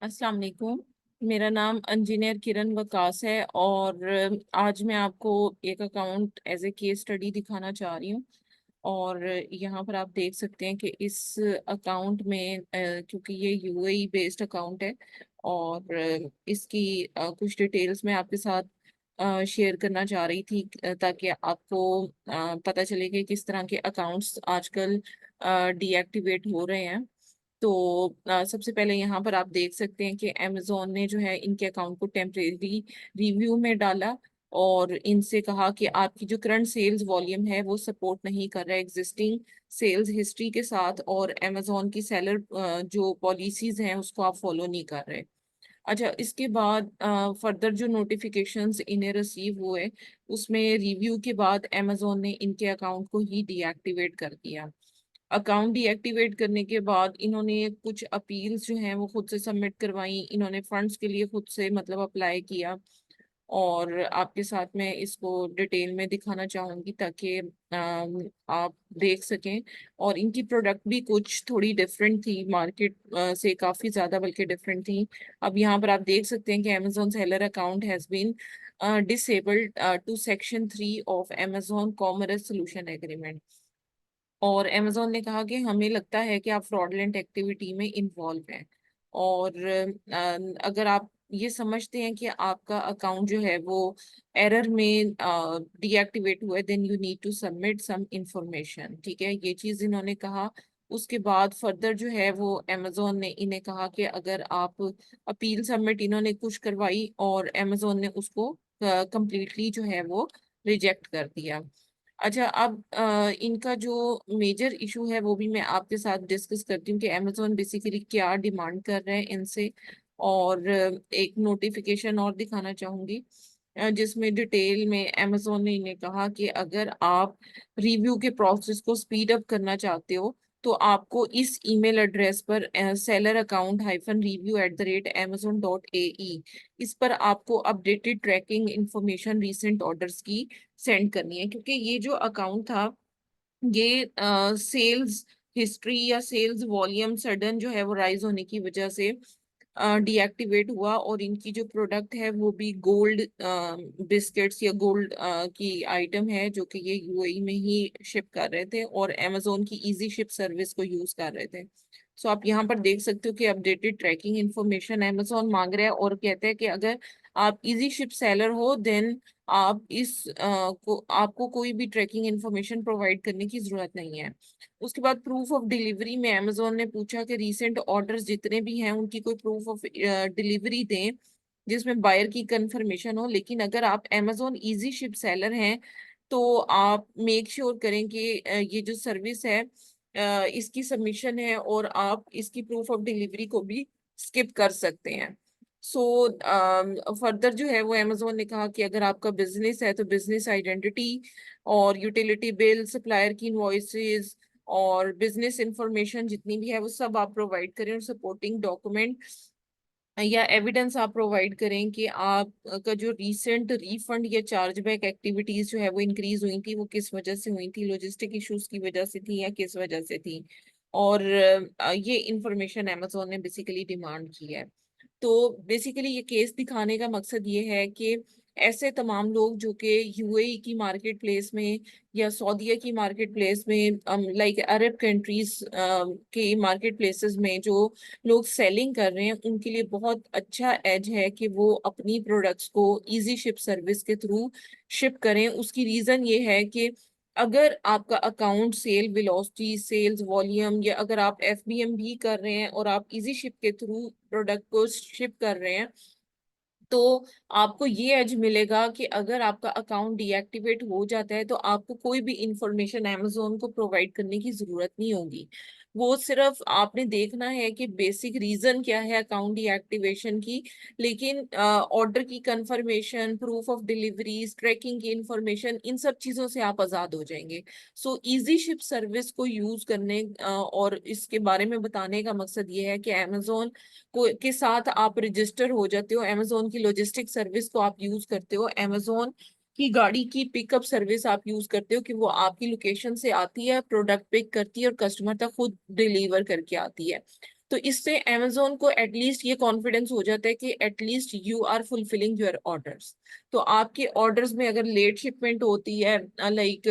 अस्सलाम वालेकुम। मेरा नाम इंजीनियर किरण वकास है और आज मैं आपको एक account as a case study दिखाना चाह रही हूँ। और यहाँ पर आप देख सकते हैं कि इस अकाउंट में क्योंकि ये यूएई बेस्ड अकाउंट है और इसकी कुछ डिटेल्स मैं आपके साथ शेयर करना चाह रही थी ताकि आपको पता चले कि किस तरह के अकाउंट्स आजकल डीएक्टिवेट हो रहे हैं। तो सबसे पहले यहाँ पर आप देख सकते हैं कि अमेजोन ने जो है इनके अकाउंट को टेम्परेरी रिव्यू में डाला और इनसे कहा कि आपकी जो करंट सेल्स वॉल्यूम है वो सपोर्ट नहीं कर रहा है एग्जिस्टिंग सेल्स हिस्ट्री के साथ, और अमेजोन की सेलर जो पॉलिसीज हैं उसको आप फॉलो नहीं कर रहे। अच्छा, इसके बाद फर्दर जो नोटिफिकेशंस इन्हें रिसीव हुए उसमें रिव्यू के बाद अमेजोन ने इनके अकाउंट को ही डीएक्टिवेट कर दिया। अकाउंट डीएक्टिवेट करने के बाद इन्होंने कुछ अपील्स जो हैं वो खुद से सबमिट करवाई, इन्होंने फंड्स के लिए खुद से मतलब अप्लाई किया। और आपके साथ मैं इसको डिटेल में दिखाना चाहूंगी ताकि आप देख सकें। और इनकी प्रोडक्ट भी कुछ थोड़ी डिफरेंट थी मार्केट से, काफी ज्यादा बल्कि डिफरेंट थी। अब यहाँ पर आप देख सकते हैं कि Amazon seller account has been disabled to section 3 of Amazon commerce solution agreement. और अमेजोन ने कहा कि हमें लगता है कि आप फ्रॉडलेंट एक्टिविटी में इन्वॉल्व हैं। और अगर आप ये समझते हैं कि आपका अकाउंट जो है वो एरर में डीएक्टिवेट हुआ है, then you need to submit some information. ठीक है, ये चीज इन्होंने कहा। उसके बाद फर्दर जो है वो अमेजोन ने इन्हें कहा कि अगर आप अपील सबमिट, इन्होंने कुछ करवाई और अमेजोन ने उसको कंप्लीटली जो है वो रिजेक्ट कर दिया। अच्छा, अब इनका जो मेजर इशू है वो भी मैं आपके साथ डिस्कस करती हूँ कि अमेजोन बेसिकली क्या डिमांड कर रहे हैं इनसे। और एक नोटिफिकेशन और दिखाना चाहूंगी जिसमें डिटेल में अमेजोन ने इन्हें कहा कि अगर आप रिव्यू के प्रोसेस को स्पीड अप करना चाहते हो तो आपको इस ईमेल एड्रेस पर seller account-review@amazon.ae इस पर आपको updated tracking information recent orders की सेंड करनी है, क्योंकि ये जो अकाउंट था ये सेल्स हिस्ट्री या सेल्स वॉल्यूम सडन जो है वो राइज होने की वजह से डीएक्टिवेट हुआ। और इनकी जो प्रोडक्ट है वो भी गोल्ड बिस्किट्स या गोल्ड की आइटम है जो कि ये यूएई में ही शिप कर रहे थे और अमेजोन की इजी शिप सर्विस को यूज कर रहे थे। सो आप यहाँ पर देख सकते हो कि अपडेटेड ट्रैकिंग इंफॉर्मेशन अमेजोन मांग रहा है और कहते हैं कि अगर आप इजी शिप सेलर हो देन आप को आपको कोई भी ट्रैकिंग इंफॉर्मेशन प्रोवाइड करने की जरूरत नहीं है। उसके बाद प्रूफ ऑफ डिलीवरी में अमेजोन ने पूछा कि रीसेंट ऑर्डर्स जितने भी हैं उनकी कोई प्रूफ ऑफ डिलीवरी दें जिसमें बायर की कंफर्मेशन हो। लेकिन अगर आप अमेजोन इजी शिप सेलर हैं तो आप मेक श्योर करें कि ये जो सर्विस है इसकी सबमिशन है और आप इसकी प्रूफ ऑफ डिलीवरी को भी स्किप कर सकते हैं। सो फर्दर जो है वो अमेजोन ने कहा कि अगर आपका बिजनेस है तो बिजनेस आइडेंटिटी और यूटिलिटी बिल, सप्लायर की इनवॉइसेस और बिजनेस इंफॉर्मेशन जितनी भी है वो सब आप प्रोवाइड करें और सपोर्टिंग डॉक्यूमेंट या एविडेंस आप प्रोवाइड करें कि आप का जो रीसेंट रीफंड या चार्जबैक एक्टिविटीज जो है वो इंक्रीज हुई थी वो किस वजह से हुई थी, लॉजिस्टिक इश्यूज की वजह से थी या किस वजह से थी। और ये इंफॉर्मेशन अमेजोन ने बेसिकली डिमांड की है। तो बेसिकली ये केस दिखाने का मकसद ये है कि ऐसे तमाम लोग जो कि यूएई की मार्केट प्लेस में या सऊदीया की मार्केट प्लेस में, लाइक अरब कंट्रीज के मार्केट प्लेसेस में जो लोग सेलिंग कर रहे हैं उनके लिए बहुत अच्छा एज है कि वो अपनी प्रोडक्ट्स को इजी शिप सर्विस के थ्रू शिप करें। उसकी रीजन ये है कि अगर आपका account sale velocity, sales volume, या अगर आप एफबीएम भी कर रहे हैं और आप इजी शिप के थ्रू प्रोडक्ट को शिप कर रहे हैं तो आपको ये एज मिलेगा कि अगर आपका अकाउंट डीएक्टिवेट हो जाता है तो आपको कोई भी इंफॉर्मेशन अमेजोन को प्रोवाइड करने की जरूरत नहीं होगी। वो सिर्फ आपने देखना है कि बेसिक रीजन क्या है अकाउंट डीएक्टिवेशन की। लेकिन ऑर्डर की confirmation, proof of deliveries, tracking की इंफॉर्मेशन, इन सब चीजों से आप आजाद हो जाएंगे। सो इजी शिप सर्विस को यूज करने और इसके बारे में बताने का मकसद ये है कि अमेजोन को के साथ आप रजिस्टर हो जाते हो, अमेजोन की लॉजिस्टिक सर्विस को आप यूज करते हो, अमेजोन की गाड़ी की पिकअप सर्विस आप यूज करते हो कि वो आपकी लोकेशन से आती है, प्रोडक्ट पिक करती है और कस्टमर तक खुद डिलीवर करके आती है। तो इससे अमेजोन को एटलीस्ट ये कॉन्फिडेंस हो जाता है कि at least you are fulfilling your orders. तो आपके ऑर्डर्स में अगर लेट शिपमेंट होती है, लाइक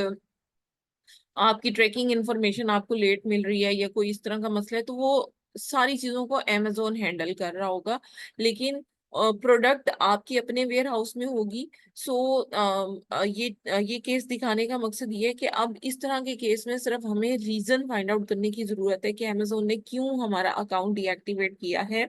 आपकी ट्रैकिंग इंफॉर्मेशन आपको लेट मिल रही है या कोई इस तरह का मसला है, तो वो सारी चीजों को अमेजोन हैंडल कर रहा होगा। लेकिन प्रोडक्ट आपकी अपने वेयर हाउस में होगी। सो ये केस दिखाने का मकसद ये है कि अब इस तरह के केस में सिर्फ हमें रीजन फाइंड आउट करने की जरूरत है कि अमेजोन ने क्यों हमारा अकाउंट डीएक्टिवेट किया है,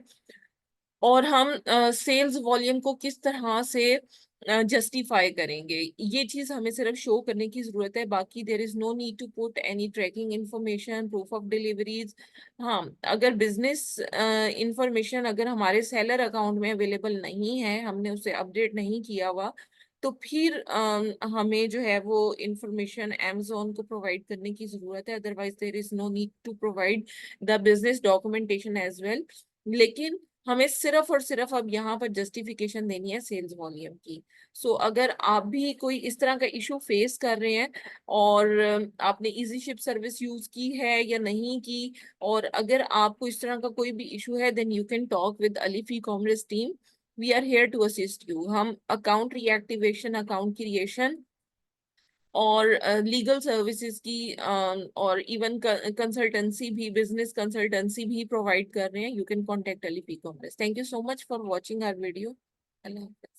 और हम सेल्स वॉल्यूम को किस तरह से जस्टिफाई करेंगे। ये चीज हमें सिर्फ शो करने की जरूरत है। बाकी there is no need to put any tracking information, proof of deliveries. हाँ, अगर बिजनेस इंफॉर्मेशन अगर हमारे सेलर अकाउंट में अवेलेबल नहीं है, हमने उसे अपडेट नहीं किया हुआ, तो फिर हमें जो है वो इंफॉर्मेशन अमेजोन को प्रोवाइड करने की जरूरत है। Otherwise there is no need to provide the business documentation as well. लेकिन हमें सिर्फ और सिर्फ अब यहाँ पर जस्टिफिकेशन देनी है सेल्स वॉल्यूम की। सो अगर आप भी कोई इस तरह का इशू फेस कर रहे हैं, और आपने इजी शिप सर्विस यूज की है या नहीं की, और अगर आपको इस तरह का कोई भी इशू है, then you can talk with Alif e commerce team. We are here to assist you. हम अकाउंट रीएक्टिवेशन, अकाउंट क्रिएशन और लीगल सर्विसेज की और इवन कंसल्टेंसी भी, बिजनेस कंसल्टेंसी भी प्रोवाइड कर रहे हैं। You can contact Alif e commerce. Thank you so much for watching our video. अल्लाह हाफिज़।